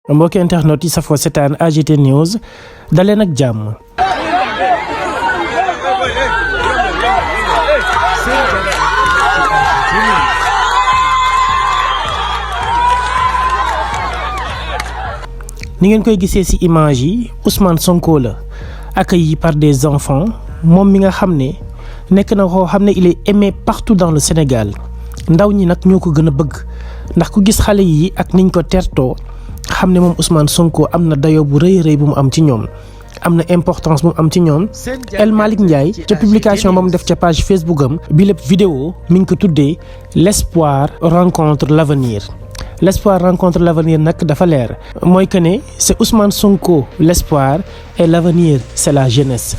mbokki internet yi safoo seetaan AGT News daleen ak jàmm. ni ngeen koy gisee ci image yi Ousmane Sonko la accueilli par des enfants moom mi nga xam ne nekk na koo xam ne il est aimé partout dans le Sénégal ndaw ñi nag ñoo ko gën a bëgg ndax ku gis xale yi ak niñ ko tertoo xam ne moom Ousmane Sonko am na dayoo bu rëy rëy bu mu am ci ñoom am na importance bu mu am ci ñoom. El Malick Ndiaye ca publication ba mu def ca page Facebook am bi lépp vidéo mi ngi ko tuddee l'espoir rencontre l'avenir. L'espoir rencontre l'avenir nag dafa leer mooy que ne c'est Ousmane Sonko l'espoir et l'avenir c'est la jeunesse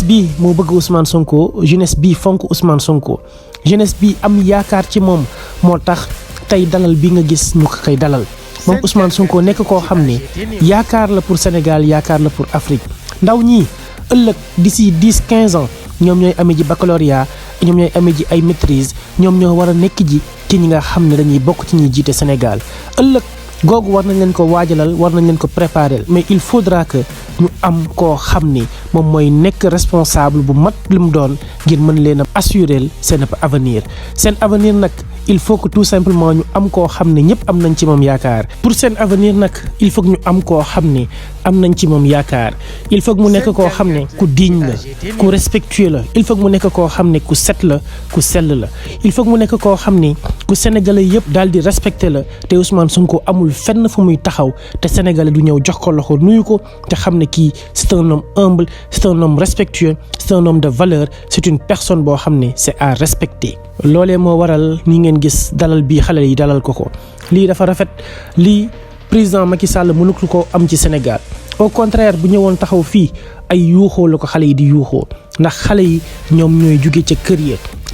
bi moo bëgg Ousmane Sonko jeunesse bi fonk Ousmane Sonko jeunesse bi am yaakaar ci moom moo tax tey dalal bi nga gis ñu ko koy dalal moom Ousmane Sonko nekk koo xam ne yaakaar la pour Sénégal yaakaar la pour Afrique ndaw ñi ëllëg d'ici 10-15 ans ñoom ñooy amee ji baccalauréat ñoom ñooy amee ji ay maîtrise ñoom ñoo war a nekk ji ci ñi nga xam ne dañuy bokk ci ñuy jiite Sénégal ëllëg googu war nañ leen ko waajalal war nañ leen ko préparer mais il faudra que ñu am koo xam ni moom mooy nekk responsable bu mat li mu doon ngir mën leen a assurer seen avenir nag il faut que tout simplement ñu am koo xam ne ñëpp am nañ ci moom yaakaar pour seen avenir nag il faut que ñu am koo xam ne am nañ ci moom yaakaar il faut que mu nekk koo xam ne ku digne la ku respectueux la il faut que mu nekk koo xam ne ku set la ku sell la il faut que mu nekk koo xam ne ku sénégalais yëpp daal di respecté la te Ousmane Sonko amul fenn fu muy taxaw te sénégalais du ñëw jox ko loxo nuyu ko te xam ne kii c'est un homme humble c'est un homme respectueux c'est un homme de valeur c'est une personne boo xam ne c'est à respecter. loolee moo waral ni ngeen gis dalal bii xale yi dalal ko lii dafa rafet lii président Macky Sall mënul ko am ci Sénégal au contraire bu ñëwoon taxaw fii ay yuuxoo la ko xale yi di yuuxoo ndax xale yi ñoom ñooy jóge ca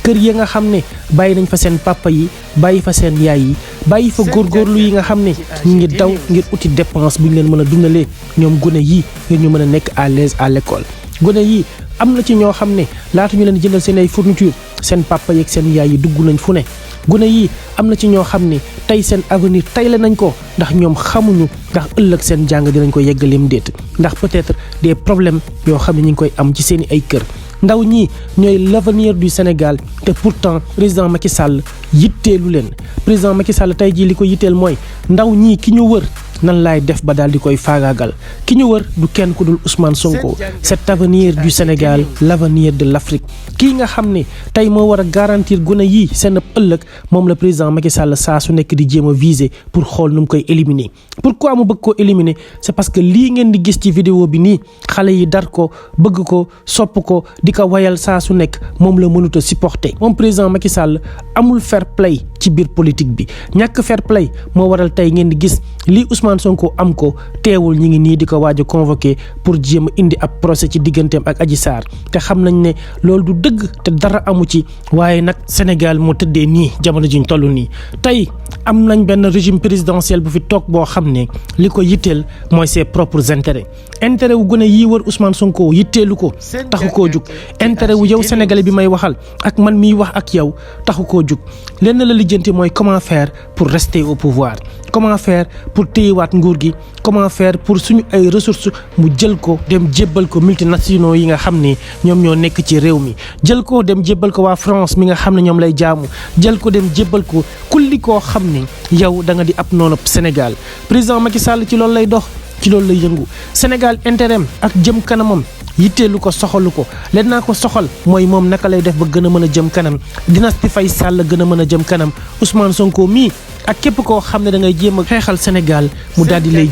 kër ya nga xam ne bàyyi nañ fa seen papa yi bàyyi fa seen yaay yi bàyyi fa góorgóorlu yi nga xam ne ñu ngi daw ngir uti dépense bu ñu leen mën a dundalee ñoom gone yi ngir ñu mën a nekk à l'aise à l'école gone yi am na ci ñoo xam ne laata ñu leen jëndal seen ay fourniture seen papa yeeg seen yaay yi dugg nañ fu ne gone yi am na ci ñoo xam ne tey seen avenir tey la nañ ko ndax ñoom xamuñu ndax ëllëg seen jàng dinañ ko yeggaleem déet ndax peut-être des problèmes yoo xam ne ñu ngi koy am ci seen i ay kër ndaw ñi ñooy l'avenir du Sénégal te pourtant président Macky Sall yitteelu leen président Macky Sall tey jii li ko yitteel mooy ndaw ñii ki ñu wër nan laay def ba daal di koy faagaagal ki ñu wër du kenn ku dul Ousmane Sonko cet avenir du Sénégal l'avenir de l'Afrique kii nga xam ne tey moo war a garantir gune yii seen ëllëg moom la président Macky Sall saa su nekk di jéem a viser pour xool nu mu koy éliminer. pourquoi mu bëgg koo éliminer c'est parce que lii ngeen di gis ci vidéo bi nii xale yi dar ko bëgg ko sopp ko di ko wayal saa su nekk moom la mënut a supporter moom président Macky Sall amul fair play ci biir politique bi ñàkk fair play moo waral tey ngeen di gis lii Ousmane Sonko am ko teewul ñi ngi nii di ko waaj a convoqué pour jéem a indi ab procès ci digganteem ak Adji Sarr te xam nañ ne loolu du dëgg te dara amu ci waaye nag Sénégal moo tëddee nii jamono ji ñu toll nii tey am nañ benn régime présidentiel bu fi toog boo xam ne li ko yitteel mooy ses propres intérêts intérêt wu gën a yii wër Ousmane Sonko yitteelu ko taxu koo jug intérêt wu yow sénégalais bi may waxal ak man miy wax ak yow taxu koo jug lenn la lijjanti mooy comment faire pour rester au pouvoir comment faire pour téyewaat nguur gi comment faire pour suñu ay ressources mu jël ko dem jébbal ko multinationaux yi nga xam ne ñoom ñoo nekk ci réew mi jël ko dem jébbal ko waa France mi nga xam ne ñoom lay jaamu jël ko dem jébbal ko kulli koo xam ne yow da nga di ab noonu Sénégal président Macky Sall ci loolu lay dox ci loolu lay yëngu Sénégal intérêt ak jëm kanamam yitteelu ko soxalu ko leen naa ko soxal mooy moom naka lay def ba gën a mën a jëm kanam dynastie Faye Sall gën a mën a jëm kanam Ousmane Sonko mii ak képp koo xam ne da ngay jéem a xeexal Sénégal mu daal di lay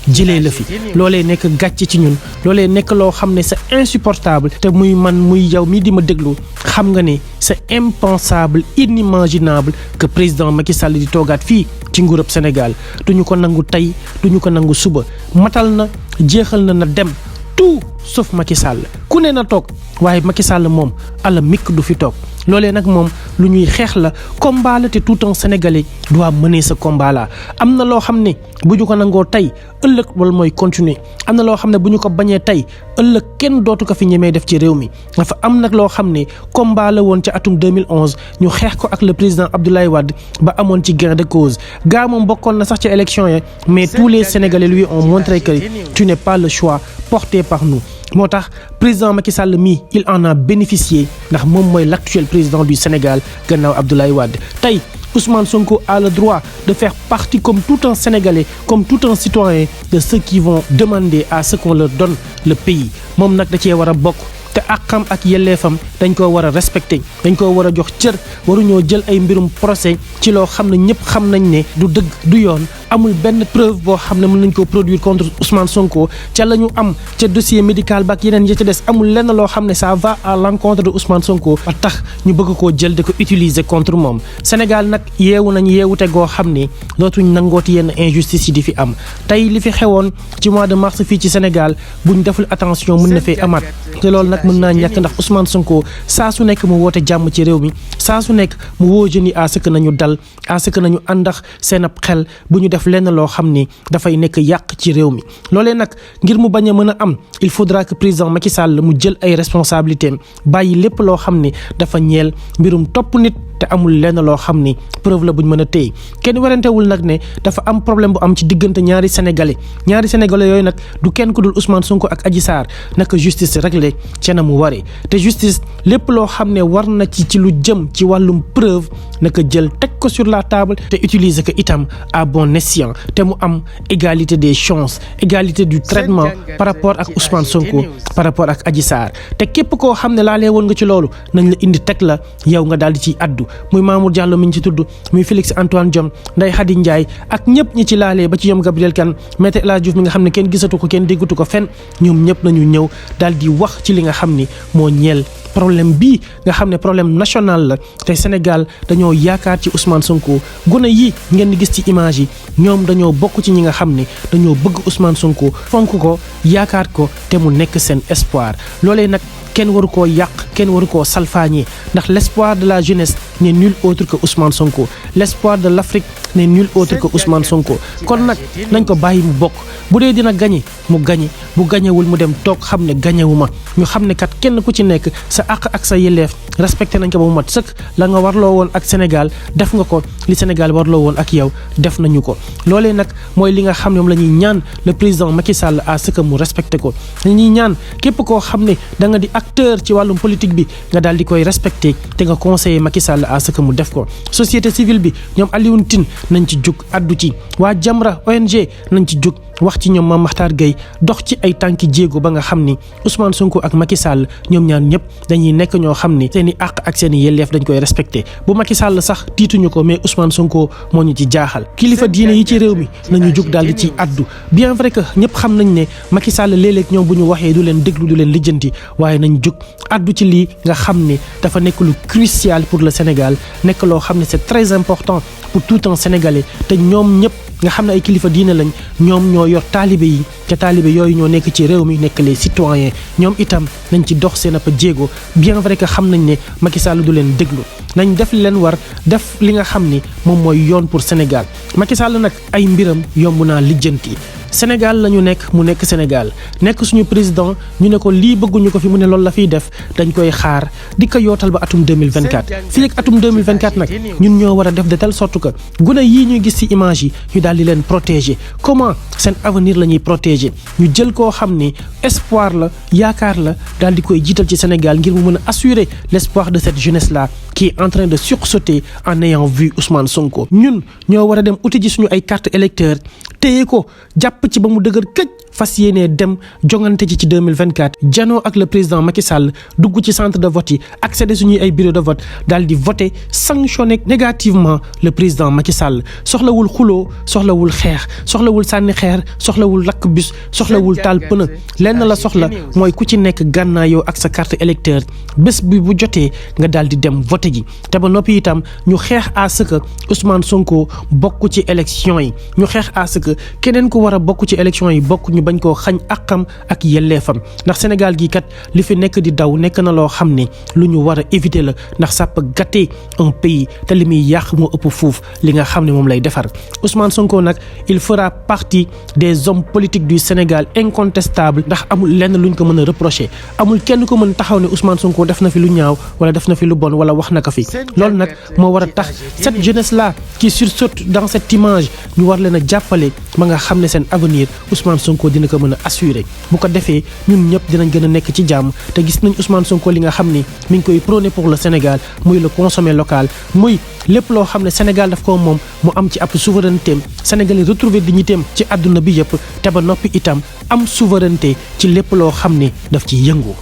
jëlee la fi loolee nekk gàcce ci ñun loolee nekk loo xam ne c'est insupportable te muy man muy yow mii di ma déglu xam nga ne c'est impensable inimaginable que président Macky Sall di toogaat fii ci nguurub Sénégal duñu ko nangu tey duñu ko nangu suba matal na jeexal na dem tout sauf Macky Sall ku ne na toog waaye Macky Sall moom ala mikk du fi toog loolee nag moom lu ñuy xeex la combat la te tout un Sénégalais doit mener ce combat là am na loo xam ne bu ñu ko nangoo tey ëllëg wala mooy continuer am na loo xam ne bu ñu ko bañee tey ëllëg kenn dootu ko fi ñemee def ci réew mi dafa am nag loo xam ne combat la woon ca atum 2011 ñu xeex ko ak le président Abdoulaye Wade ba amoon ci gain de cause gaa moom bokkoon na sax ci élection ya mais tous les Sénégalais lui ont montré que tu n'es pas le choix porté par nous moo tax président Macky Sall mii il en a bénéficié ndax moom mooy l'actuel président du Sénégal gannaaw Abdoulaye Wade tey Ousmane Sonko a le droit de faire partie comme tout un Sénégalais comme tout un citoyen de ceux qui vont demander à ce qu'on leur donne le pays moom nag da cee war a bokk te àqam ak yelleefam dañ koo war a respecter dañ koo war a jox cër waruñoo jël ay mbirum procès ci loo xam ne ñëpp xam nañ ne du dëgg du yoon amul benn preuve boo xam ne mën nañ ko produire contre Ousmane Sonko ca la ñu am ca dossier médical ba ak yeneen yi ca des amul lenn loo xam ne ça va à l'encontre de Ousmane Sonko ba tax ñu bëgg koo jël di ko utiliser contre moom Sénégal nag yeewu nañ yeewute goo xam ne dootuñ nangooti yenn injustice yi di fi am tey li fi xewoon ci mois de mars fii ci Sénégal buñ deful attention mën na fee amaat te loolu nag mën naa ñàkk ndax Ousmane Sonko saa su nekk mu woote jàmm ci réew mi saa su nekk mu woo jeunes yi à ce que nañu dal à ce que nañu àndax seen ab xel bu ñu def lenn loo xam ni dafay nekk yàq ci réew mi loolee nag ngir mu bañ a mën a am il faudra que président Macky Sall mu jël ay responsabilités bàyyi lépp loo xam ni dafa ñeel mbirum topp nit te amul lenn loo xam ni preuve la buñ mën a téye kenn werantewul nag ne dafa am problème bu am ci diggante ñaari sénégalais yooyu nag du kenn ku dul Ousmane Sonko ak Adji Sarr naka justice réglé ca na mu waree te justice lépp loo xam ne war na ci lu jëm ci wàllum preuve naka jël teg ko sur la table te utiliser ko itam à bon escient te mu am égalité des chances égalité du traitement par rapport ak Ousmane Sonko par rapport ak Adji Sarr te képp koo xam ne laalee woon nga ci loolu nañ la indi teg la yow nga daal di ciy addu muy Mamour Diallo mi ñu ci tudd muy Félix Antoine Diome Ndeye Khady Ndiaye ak ñëpp ñi ci laalee ba ci ñoom Gabriel Kane Maître El Hadji Diouf mi nga xam ne kenn gisatu ko kenn déggatu ko fenn ñoom ñëpp nañu ñëw daal di wax ci li nga xam ni moo ñeel problème bii nga xam ne problème national la te Sénégal dañoo yaakaar ci Ousmane Sonko gone yi ngeen di gis ci image yi ñoom dañoo bokk ci ñi nga xam ne dañoo bëgg Ousmane Sonko fonk ko yaakaar ko te mu nekk seen espoir loolee nag kenn waru koo yàq kenn waru koo salfaañee ndax l'espoir de la jeunesse n'est nul autre que Ousmane Sonko l'espoir de l'Afrique n'est nul autre que Ousmane Sonko kon nag nañ ko bàyyi mu bokk bu dee dina gañe mu gañe bu gañewul mu dem toog xam ne gañewu ma ñu xam ne kat kenn ku ci nekk sa àq ak sa yelleef respecté nañ ko ba mu mat sëkk la nga warloo woon ak Sénégal def nga ko li Sénégal warloo woon ak yow def nañu ko loolee nag mooy li nga xam ne moom la ñuy ñaan le président Macky Sall à ce que mu respecté ko dañuy ñaan képp koo xam ne da nga di acteur ci wàllum politique bi nga daal di koy respecté te nga conseiller Macky Sall à ce que mu def ko société civile bi ñoom Alioune Tine nañ ci jug addu ci waa Jamra ONG nañ ci jug wax ci ñoom Mame Makhtar Gueye dox ci ay tànki jéego ba nga xam ni Ousmane Sonko ak Macky Sall ñoom ñaan ñëpp dañuy nekk ñoo xam ni seen i àq ak seen i yelleef dañ koy respecté bu Macky Sall sax tiituñu ko mais Ousmane Sonko moo ñu ci jaaxal kilifa diine yi ci réew mi nañu jug daal di ci addu bien vrai que ñëpp xam nañ ne Macky Sall léeg-léeg ñoom bu ñu waxee du leen déglu du leen lijjanti waaye nañ jug addu ci lii nga xam ne dafa nekk lu crucial pour le Sénégal nekk loo xam ne c'est très important pour tout un Sénégalais te ñoom ñëpp nga xam ne ay kilifa diine lañ ñoom ñoo yor taalibe yi te taalibe yooyu ñoo nekk ci réew mi nekk les citoyens ñoom itam nañ ci dox seen ab jéego bien vrai que xam nañ ne Macky Sall du leen déglu nañ def li leen war def li nga xam ni moom mooy yoon pour Sénégal Macky Sall nag ay mbiram yomb naa lijjanti Sénégal la ñu nekk mu nekk Sénégal nekk suñu président ñu ne ko lii bëgguñu ko fi mu ne loolu la fiy def dañ koy xaar di ko yootal ba atum 2024 fii ak atum 2024 nag ñun ñoo war a def de telle sorte que gune yii ñuy gis ci image yi ñu daal di leen protéger comment seen avenir la ñuy protéger ñu jël koo xam ni espoir la yaakaar la daal di koy jiital ci Sénégal ngir mu mën a assurer l'espoir de cette jeunesse là qui est en train de sursauter en ayant vu Ousmane Sonko ñun ñoo war a dem uti ji suñu ay carte électeur téye ko jàpp ci ba mu dëgër këj fas yéenee dem jongante ci 2024 janoo ak le président Macky Sall dugg ci centre de vote yi accéder suñuy ay bureau de vote daal di voter sanctionner négativement le président Macky Sall soxlawul xuloo soxlawul xeex soxlawul sànni xeer soxlawul lakk bus soxlawul taal pënë lenn la soxla mooy ku ci nekk gànnaayoo ak sa carte électeur bés bi bu jotee nga daal di dem voté ji te ba noppi itam ñu xeex à ce que Ousmane Sonko bokk ci élection yi ñu xeex à ce que keneen ku war a bokk ci élection yi bokk ñu bañ koo xañ àqam ak yelleefam ndax Sénégal gi kat li fi nekk di daw nekk na loo xam ne lu ñu war a éviter la ndax ça peut gâter un pays te li muy yàq moo ëpp fuuf li nga xam ne moom lay defar Ousmane Sonko nag il fera partie des hommes politiques du Sénégal incontestable ndax amul lenn luñ ko mën a reprocher amul kenn ko mën taxaw ne Ousmane Sonko def na fi lu ñaaw wala def na fi lu bon wala wax na ko fi loolu nag moo war a tax cette jeunesse là qui sursaute dans cette image ñu war leen a jàppale ma nga xam ne seen avenir Ousmane Sonko dina ko mën a assurer bu ko defee ñun ñëpp dinañ gën a nekk ci jàmm te gis nañ Ousmane Sonko li nga xam ni mi ngi koy prôner pour le Sénégal muy le consommer local muy lépp loo xam ne Sénégal daf ko moom mu am ci ab souveraineté Sénégal yi retrouver dignité ci àdduna bi yëpp te ba noppi itam am souveraineté ci lépp loo xam ne daf ci yëngu.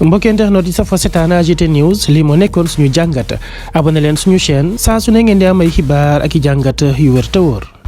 mbokki internet yi safa seetaan AGT News lii moo nekkoon suñu jàngat abonné leen suñu chaîne saa su ne ngeen di am ay xibaar ak i jàngat yu wér te wóor